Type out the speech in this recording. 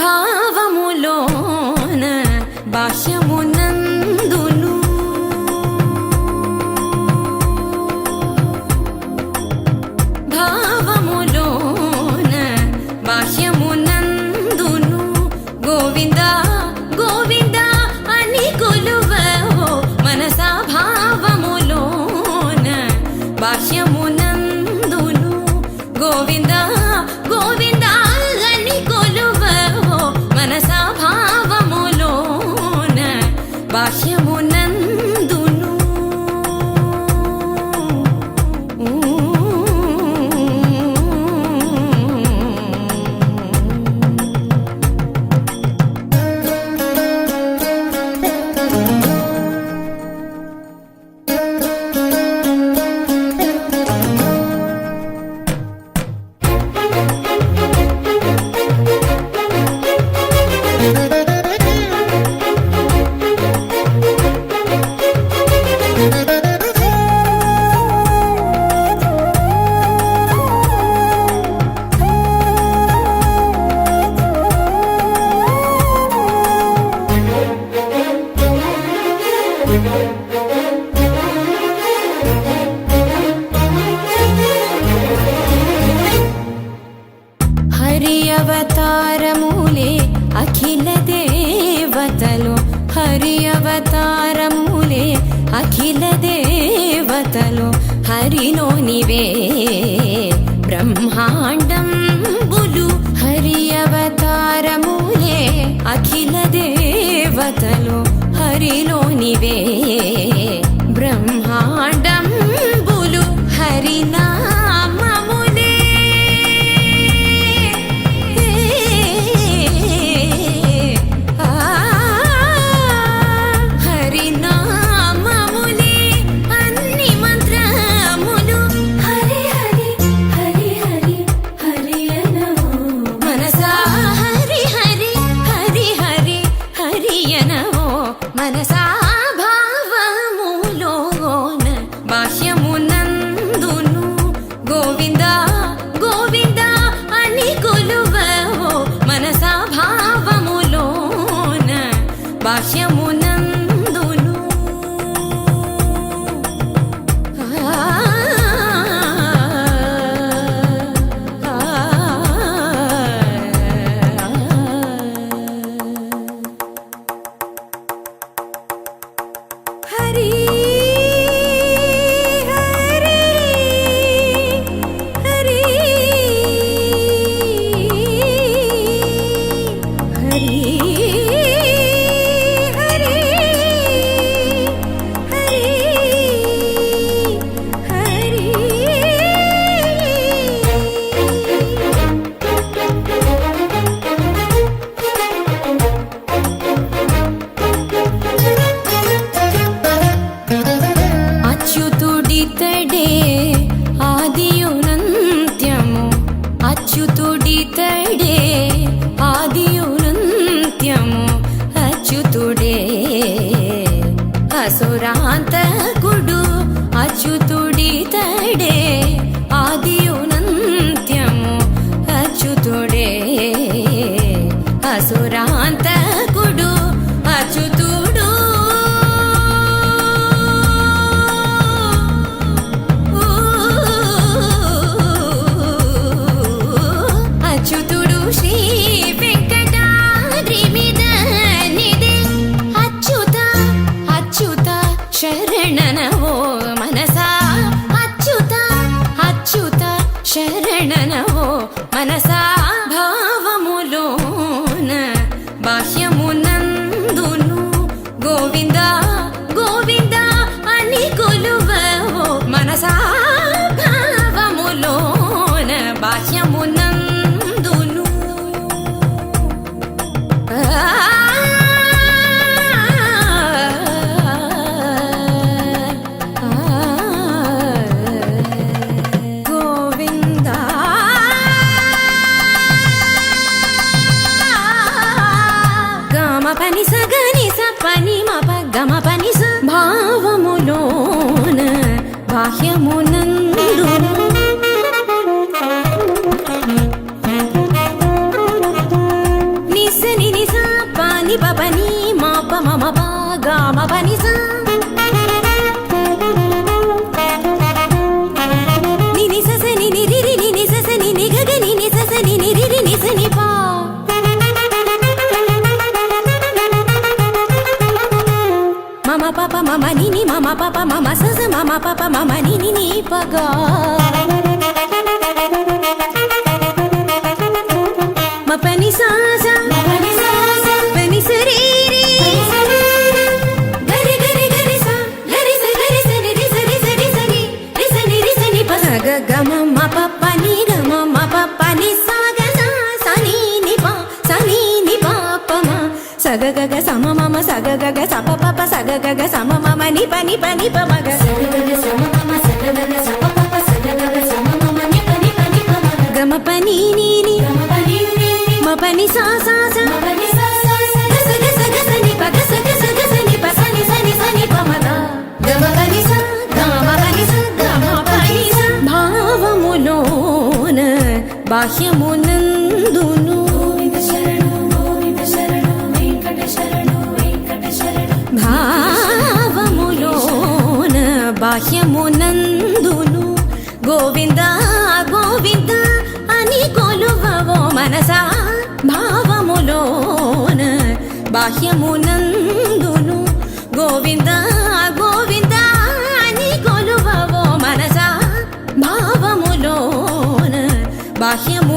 భావములోన భాష్యమునందును భావములోన భాష్యమునందును గోవింద గోవింద అని కొలువవో మనసా భావములోన భాష్యమునందును గోవింద గోవింద అని కొలువవో మనసా భావములోన భాష్యమునందును హరి అవతారములే అఖిల దేవతలు హరి అవతారములే అఖిల దేవతలు హరిలోనివే బ్రహ్మాండంబులు హరి అవతారములే అఖిల దేవతలు హరిలోనివే బ్రహ్మాండంబులు హరినామములే హరినామములే అన్ని మంత్రములు హరి హరి హరి హరి హరి అనవో మనసా హరి హరి హరి హరి హరి అనవో మనసా భావములోన భాష్యమునందును గోవింద గోవింద అని కొలువవో మనసా భావములోన భాష్యమునందును హరి హరి హరి హరి హరి హరి అచ్యుతుడితడే ఆదియునంత్యము అచ్యుతుడితడే ఆదియునంత్యము అచ్యుతుడే అసురాంతకుడు అచ్యుతుడితడే ఆదియునంత్యము అచ్యుతుడే అసురాంతకుడు అచ్యుతుడు అచ్యుతుడు శ్రీ వెంకటాద్రి మీద నిదే అచ్యుత అచ్యుత శరణనవో మనసా అచ్యుత అచ్యుత శరణనవో మనసా భావములోన భాష్యమునందును గోవింద గోవింద అని కొలువవో మనసా భావములోన భాష్యమునందును గోవింద గమ పని సగని సపని మప గమ పని స భావములోన బాహ్యమునందును నిస మామ పని సా నిని సస నిని రిరి నిని సస నిని గగ నిని సస నిని రిరి ని స ని పా మమ పాప మమ నిని మమ పాప మమ సస మమ పాప మమ నిని ని పగా మ పని సా సా పని స రి రి గరి గరి గరి సా గరి స ని రి స రి స రి స ని రి స ని రి స ని ప స గ గ మ మ ప ప ని గ మ మ ప ప ని సా గ సా స ని ని ప స ని ని ప ప మ స గ గ గ స మ మ మ స గ గ గ స ప ప ప స గ గ గ స మ మ మ ని ప ని ప ని ప మ గ స గ గ గ స మ మ మ స గ గ గ స ప ప ప స గ గ గ స మ మ మ ని ప ని ప ని ప మ గ మ ప ని ని ని మ ప ని సా సా సా గ స గ స గ స ని ప గ స గ స గ స ని ప స ని స ని స ని ప మ ద గ మ ప ని సా గ మ ప ని సా గ మ ప ని సా భావములోన బాహ్యమునందును భావములోన బాహ్యమునందును గోవింద గోవింద అని కొలువవో మనసా భావములోన బాహ్యమునందును గోవింద గోవింద అని కొలువవో మనసా భావములోన బాహ్యము